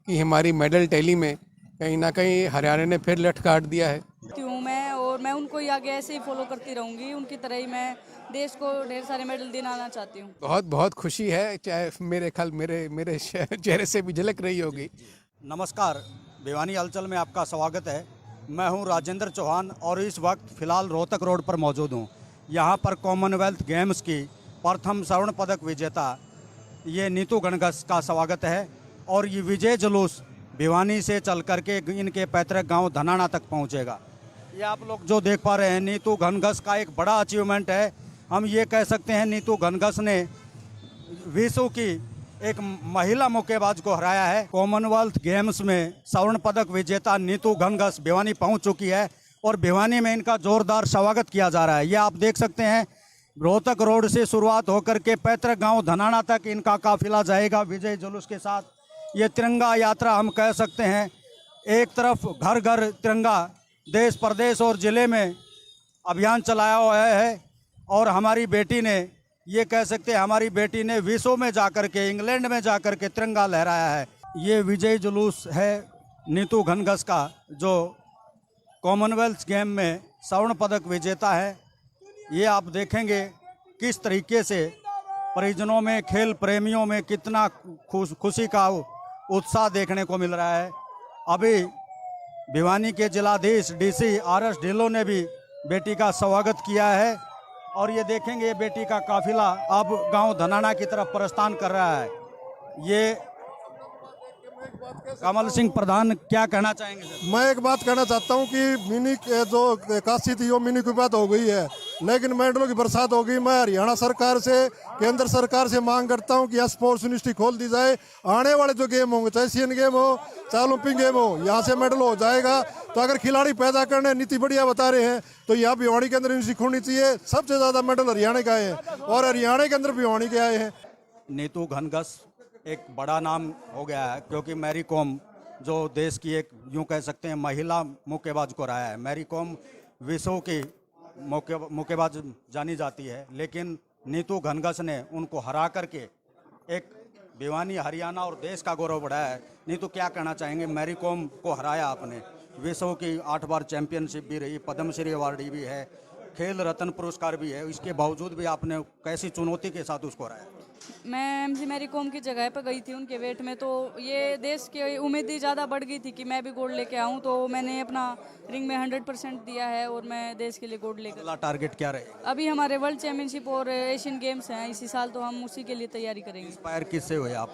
कि हमारी medal tally में कहीं ना कहीं हरियाणा ने फिर लठ काट दिया है। हूँ मैं, और मैं उनको ही आगे ऐसे ही फॉलो करती रहूँगी, उनकी तरह ही मैं देश को ढेर सारे मेडल दिलाना चाहती हूँ। बहुत बहुत खुशी है, चाहे मेरे ख्याल मेरे मेरे चेहरे से भी झलक रही होगी। नमस्कार, भिवानी हलचल में आपका स्वागत है। मैं हूं राजेंद्र चौहान और इस वक्त फ़िलहाल रोहतक रोड पर मौजूद हूं। यहां पर कॉमनवेल्थ गेम्स की प्रथम स्वर्ण पदक विजेता ये नीतू घनघस का स्वागत है और ये विजय जुलूस भिवानी से चल करके इनके पैतृक गांव धनाना तक पहुंचेगा। ये आप लोग जो देख पा रहे हैं, नीतू घनघस का एक बड़ा अचीवमेंट है। हम ये कह सकते हैं नीतू घनघस ने विश्व की एक महिला मुक्केबाज को हराया है। कॉमनवेल्थ गेम्स में स्वर्ण पदक विजेता नीतू घनघस भिवानी पहुंच चुकी है और भिवानी में इनका जोरदार स्वागत किया जा रहा है। ये आप देख सकते हैं, रोहतक रोड से शुरुआत होकर के पैतृक गांव धनाना तक इनका काफिला जाएगा विजय जुलूस के साथ। ये तिरंगा यात्रा हम कह सकते हैं, एक तरफ घर घर तिरंगा, देश प्रदेश और ज़िले में अभियान चलाया हुआ है और हमारी बेटी ने, ये कह सकते हैं हमारी बेटी ने विश्व में जाकर के, इंग्लैंड में जाकर के तिरंगा लहराया है। ये विजय जुलूस है नीतू घनघस का, जो कॉमनवेल्थ गेम में स्वर्ण पदक विजेता है। ये आप देखेंगे किस तरीके से परिजनों में, खेल प्रेमियों में कितना खुशी का उत्साह देखने को मिल रहा है। अभी भिवानी के जिलाधीश डीसी आर.एस. ढिल्लों ने भी बेटी का स्वागत किया है और ये देखेंगे बेटी का काफिला अब गांव धनाना की तरफ प्रस्थान कर रहा है। ये कमल सिंह प्रधान क्या कहना चाहेंगे सर? मैं एक बात कहना चाहता हूं कि मिनी जो काशी थी वो मिनी की बात हो गई है, लेकिन मेडलों की बरसात हो गई। मैं हरियाणा सरकार से, केंद्र सरकार से मांग करता हूं कि यहाँ स्पोर्ट्स यूनिवर्सिटी खोल दी जाए। आने वाले जो गेम होंगे, चाहे एशियन गेम हो, चाहे ओलंपिक गेम हो, यहाँ से मेडल हो जाएगा। तो अगर खिलाड़ी पैदा करने नीति बढ़िया बता रहे हैं तो यहाँ भिवानी के अंदर यूनिवर्सिटी खोलनी चाहिए। सबसे ज्यादा मेडल हरियाणा के आए हैं और हरियाणा के अंदर भिवानी के आए हैं। नीतू घनघस एक बड़ा नाम हो गया है क्योंकि मैरी कॉम जो देश की एक, यूं कह सकते हैं, महिला मुक्केबाज को रहा है। मैरी कॉम विश्व की मुक्केबाज जानी जाती है, लेकिन नीतू घनघस ने उनको हरा करके एक भिवानी, हरियाणा और देश का गौरव बढ़ाया है। नीतू क्या कहना चाहेंगे? मैरी कॉम को हराया आपने, विश्व की 8 बार चैंपियनशिप भी रही, पद्मश्री अवार्ड भी है, खेल रत्न पुरस्कार भी है, इसके बावजूद भी आपने कैसी चुनौती के साथ उसको हराया? मैं एमसी मैरी कॉम की जगह पर गई थी उनके वेट में, तो ये देश की उम्मीद ही ज़्यादा बढ़ गई थी कि मैं भी गोल्ड लेके आऊँ। तो मैंने अपना रिंग में 100% दिया है और मैं देश के लिए गोल्ड लेकर। अगला टारगेट क्या रहेगा? अभी हमारे वर्ल्ड चैंपियनशिप और एशियन गेम्स हैं इसी साल, तो हम उसी के लिए तैयारी करेंगे। इंस्पायर किससे हुए आप?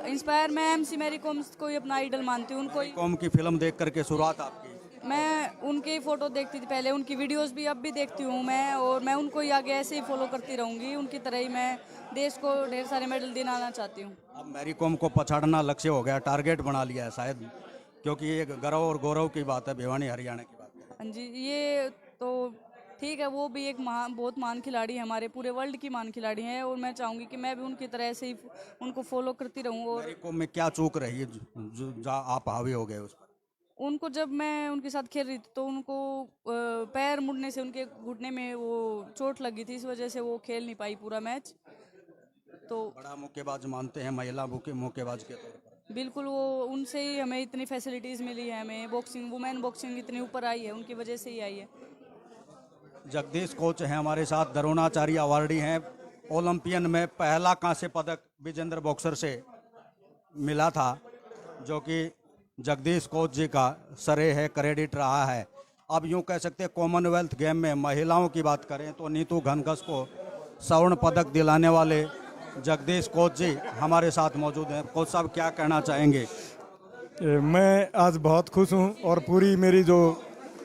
इंस्पायर मैं एमसी मैरी कॉम को ही अपना आइडल मानती हूँ। उनको कॉम की फिल्म देख करके शुरुआत आपकी? मैं उनके ही फोटो देखती थी पहले, उनकी वीडियोस भी अब भी देखती हूँ मैं, और मैं उनको ही आगे ऐसे ही फॉलो करती रहूँगी। उनकी तरह ही मैं देश को ढेर सारे मेडल दिलाना चाहती हूँ। अब मैरी कॉम को पछाड़ना लक्ष्य हो गया, टारगेट बना लिया है शायद, क्योंकि ये गर्व और गौरव की बात है, भिवानी हरियाणा की बात है। हाँ जी, ये तो ठीक है, वो भी एक बहुत महान खिलाड़ी है, हमारे पूरे वर्ल्ड की महान खिलाड़ी हैं, और मैं चाहूँगी कि मैं भी उनकी तरह ऐसे ही उनको फॉलो करती रहूँ। और मैरी कॉम में क्या चूक रही है जो आप हावी हो गए उस पर? उनको, जब मैं उनके साथ खेल रही थी तो उनको पैर मुड़ने से उनके घुटने में वो चोट लगी थी, इस वजह से वो खेल नहीं पाई पूरा मैच। तो बड़ा मुक्केबाज मानते हैं महिला मुक्केबाज के तौर पर? बिल्कुल, वो उनसे ही हमें इतनी फैसिलिटीज़ मिली है, हमें बॉक्सिंग, वुमेन बॉक्सिंग इतनी ऊपर आई है, उनकी वजह से ही आई है। जगदीश कोच हैं हमारे साथ, द्रोणाचार्य अवार्डी हैं। ओलंपियन में पहला कांस्य पदक विजेंद्र बॉक्सर से मिला था, जो कि जगदीश कोच जी का सरे है, क्रेडिट रहा है। अब यूं कह सकते हैं कॉमनवेल्थ गेम में महिलाओं की बात करें तो नीतू घनघस को स्वर्ण पदक दिलाने वाले जगदीश कोच जी हमारे साथ मौजूद हैं। कोच साहब क्या कहना चाहेंगे? मैं आज बहुत खुश हूं और पूरी मेरी जो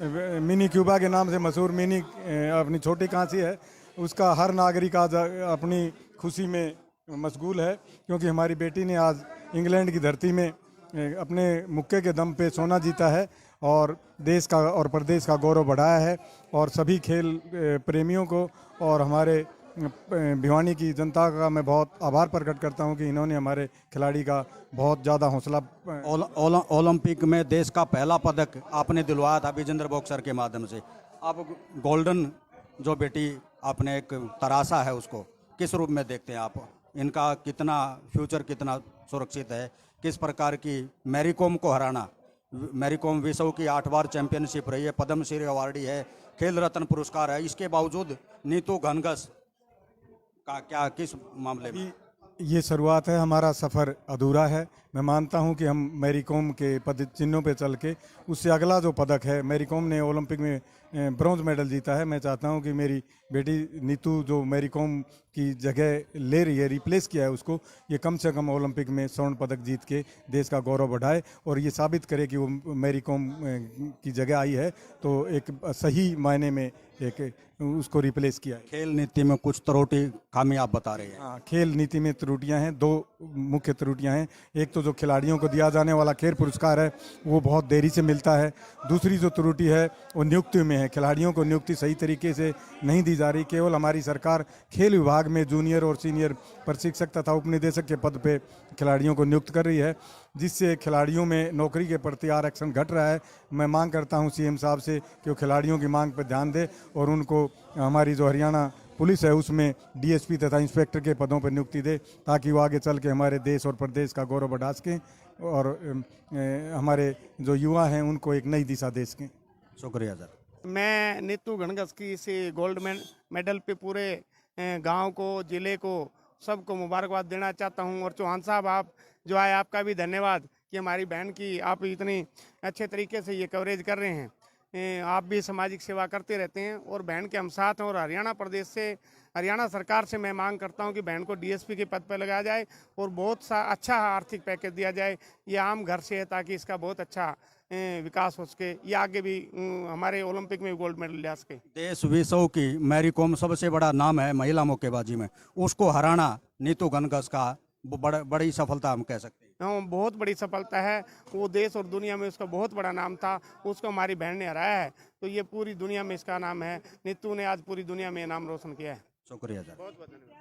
मिनी क्यूबा के नाम से मशहूर मिनी अपनी छोटी कांसी है, उसका हर नागरिक आज अपनी खुशी में मशगूल है, क्योंकि हमारी बेटी ने आज इंग्लैंड की धरती में अपने मुक्के के दम पे सोना जीता है और देश का और प्रदेश का गौरव बढ़ाया है। और सभी खेल प्रेमियों को और हमारे भिवानी की जनता का मैं बहुत आभार प्रकट करता हूं कि इन्होंने हमारे खिलाड़ी का बहुत ज़्यादा हौसला। ओलंपिक में देश का पहला पदक आपने दिलवाया था विजेंद्र बॉक्सर के माध्यम से। अब गोल्डन जो बेटी आपने एक तराशा है, उसको किस रूप में देखते हैं आप? इनका कितना फ्यूचर कितना सुरक्षित है? किस प्रकार की मैरी कॉम को हराना। मैरी कॉम विश्व की 8 बार चैंपियनशिप रही है, पद्मश्री अवार्डी है, खेल रत्न पुरस्कार है, इसके बावजूद नीतू घनघस का क्या किस मामले में? ये शुरुआत है, हमारा सफ़र अधूरा है। मैं मानता हूं कि हम मैरी कॉम के पद चिन्हों पे चल के उससे अगला जो पदक है, मैरी कॉम ने ओलंपिक में ब्रॉन्ज मेडल जीता है। मैं चाहता हूं कि मेरी बेटी नीतू जो मैरी कॉम की जगह ले रही है, रिप्लेस किया है उसको, ये कम से कम ओलंपिक में स्वर्ण पदक जीत के देश का गौरव बढ़ाए और ये साबित करे कि वो मैरी कॉम की जगह आई है तो एक सही मायने में एक उसको रिप्लेस किया है। खेल नीति में कुछ त्रुटि खामी आप बता रहे हैं। हाँ, खेल नीति में त्रुटियां हैं, दो मुख्य त्रुटियां हैं। एक तो जो खिलाड़ियों को दिया जाने वाला खेल पुरस्कार है वो बहुत देरी से मिलता है। दूसरी जो त्रुटि है वो नियुक्ति में है, खिलाड़ियों को नियुक्ति सही तरीके से नहीं दी जा रही। केवल हमारी सरकार खेल विभाग में जूनियर और सीनियर प्रशिक्षक तथा उपनिदेशक के पद पे खिलाड़ियों को नियुक्त कर रही है, जिससे खिलाड़ियों में नौकरी के प्रति आरक्षण घट रहा है। मैं मांग करता हूं सीएम साहब से कि वो खिलाड़ियों की मांग पर ध्यान दे और उनको हमारी जो हरियाणा पुलिस है उसमें डीएसपी तथा इंस्पेक्टर के पदों पर नियुक्ति दे, ताकि वो आगे चल के हमारे देश और प्रदेश का गौरव बढ़ा सकें और हमारे जो युवा हैं उनको एक नई दिशा दे सकें। शुक्रिया सर। मैं नीतू घनघस की इस गोल्ड मेडल पे पूरे गांव को, जिले को, सबको मुबारकबाद देना चाहता हूं। और चौहान साहब, आप जो आए, आपका भी धन्यवाद कि हमारी बहन की आप इतनी अच्छे तरीके से ये कवरेज कर रहे हैं। आप भी सामाजिक सेवा करते रहते हैं और बहन के हम साथ हैं। और हरियाणा प्रदेश से, हरियाणा सरकार से मैं मांग करता हूं कि बहन को डीएसपी के पद पर लगाया जाए और बहुत सा अच्छा आर्थिक पैकेज दिया जाए। ये आम घर से है ताकि इसका बहुत अच्छा विकास हो सके, ये आगे भी हमारे ओलंपिक में गोल्ड मेडल ले सके। देश विश्व की मैरी कॉम सबसे बड़ा नाम है महिला मुक्केबाजी में, उसको हराना नीतू घनघस का बड़ी सफलता हम कह सकते हैं। हाँ, बहुत बड़ी सफलता है। वो देश और दुनिया में उसका बहुत बड़ा नाम था, उसको हमारी बहन ने हराया है, तो ये पूरी दुनिया में इसका नाम है। नीतू ने आज पूरी दुनिया में नाम रोशन किया है। शुक्रिया सर। बहुत बहुत धन्यवाद।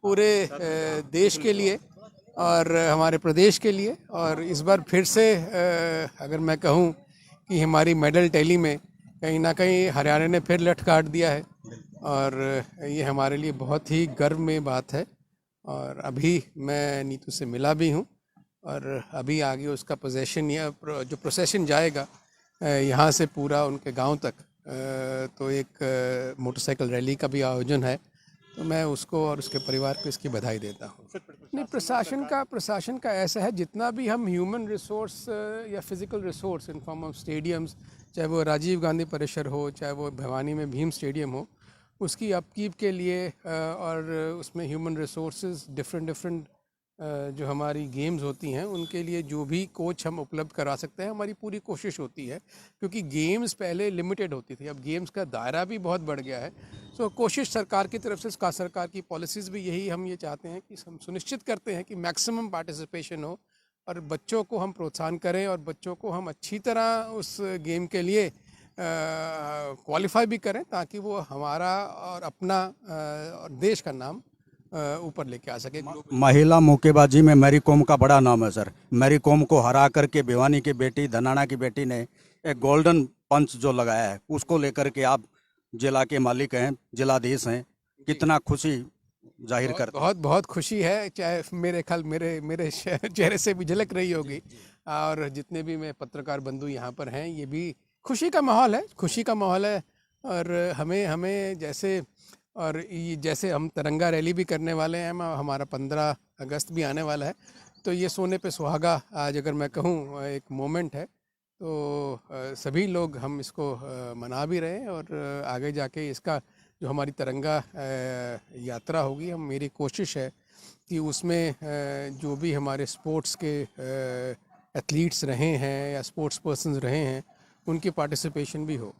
पूरे देश के लिए और हमारे प्रदेश के लिए, और इस बार फिर से अगर मैं कहूँ कि हमारी मेडल टैली में कहीं ना कहीं हरियाणा ने फिर लठ काट दिया है और ये हमारे लिए बहुत ही गर्व में बात है। और अभी मैं नीतू से मिला भी हूँ और अभी आगे उसका पोजेशन या जो प्रोसेशन जाएगा यहाँ से पूरा उनके गांव तक, तो एक मोटरसाइकिल रैली का भी आयोजन है, तो मैं उसको और उसके परिवार को इसकी बधाई देता हूँ। नहीं, प्रशासन का ऐसा है, जितना भी हम ह्यूमन रिसोर्स या physical resource in form of stadiums, चाहे वो राजीव गांधी परिसर हो, चाहे वो भिवानी में भीम स्टेडियम हो, उसकी अपकीप के लिए और उसमें ह्यूमन रिसोर्सेज डिफरेंट जो हमारी गेम्स होती हैं उनके लिए जो भी कोच हम उपलब्ध करा सकते हैं, हमारी पूरी कोशिश होती है। क्योंकि गेम्स पहले लिमिटेड होती थी, अब गेम्स का दायरा भी बहुत बढ़ गया है। सो कोशिश सरकार की तरफ से, सरकार की पॉलिसीज़ भी यही हम ये चाहते हैं कि हम सुनिश्चित करते हैं कि मैक्सिमम पार्टिसिपेशन हो और बच्चों को हम प्रोत्साहन करें और बच्चों को हम अच्छी तरह उस गेम के लिए क्वालिफाई भी करें, ताकि वो हमारा और अपना और देश का नाम ऊपर लेके आ सके। महिला मुक्केबाजी में मैरी कॉम का बड़ा नाम है सर। मैरी कॉम को हरा करके भिवानी की बेटी, धनाना की बेटी ने एक गोल्डन पंच जो लगाया है, उसको लेकर के आप जिला के मालिक हैं, जिलाधीश हैं, कितना खुशी जाहिर करते हैं? बहुत खुशी है। चाहे मेरे ख्याल मेरे चेहरे से भी झलक रही होगी, और जितने भी मैं पत्रकार बंधु यहाँ पर हैं, ये भी खुशी का माहौल है। और हमें जैसे हम तिरंगा रैली भी करने वाले हैं, हमारा 15 अगस्त भी आने वाला है, तो ये सोने पे सुहागा आज अगर मैं कहूँ एक मोमेंट है। तो सभी लोग हम इसको मना भी रहे हैं और आगे जाके इसका जो हमारी तिरंगा यात्रा होगी, हम मेरी कोशिश है कि उसमें जो भी हमारे स्पोर्ट्स के एथलीट्स रहे हैं या स्पोर्ट्स पर्सन्स रहे हैं उनकी पार्टिसिपेशन भी हो।